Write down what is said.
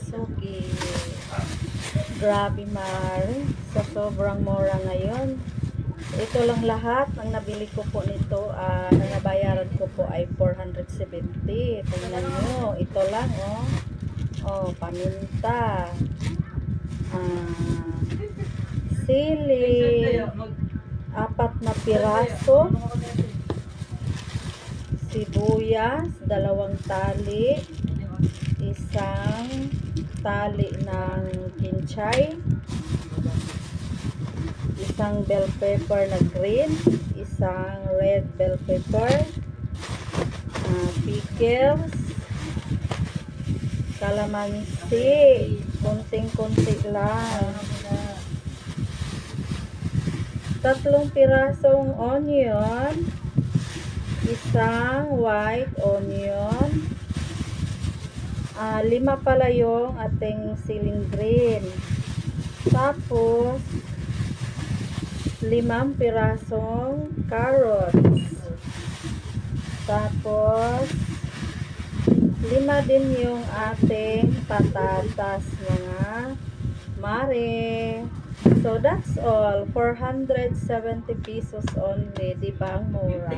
Okay. Grabe, Mare. Sa sobrang mura ngayon. Ito lang lahat ng nabili ko po nito. Na nabayaran ko po ay 470. Tingnan nyo. Ito lang, oh. Oh, paminta. Sili. 4 na piraso. Sibuyas, 2 tali. Isang tali ng kinchay. Isang bell pepper na green. Isang red bell pepper. Pickles. Kalamansi. Kunting-kunti lang. 3 pirasong onion. Isang white onion. 5 pala yung ating siling green. Tapos 5 pirasong carrots. Tapos 5 din yung ating patatas, mga mare. So that's all. 470 pesos only. Diba ang mura?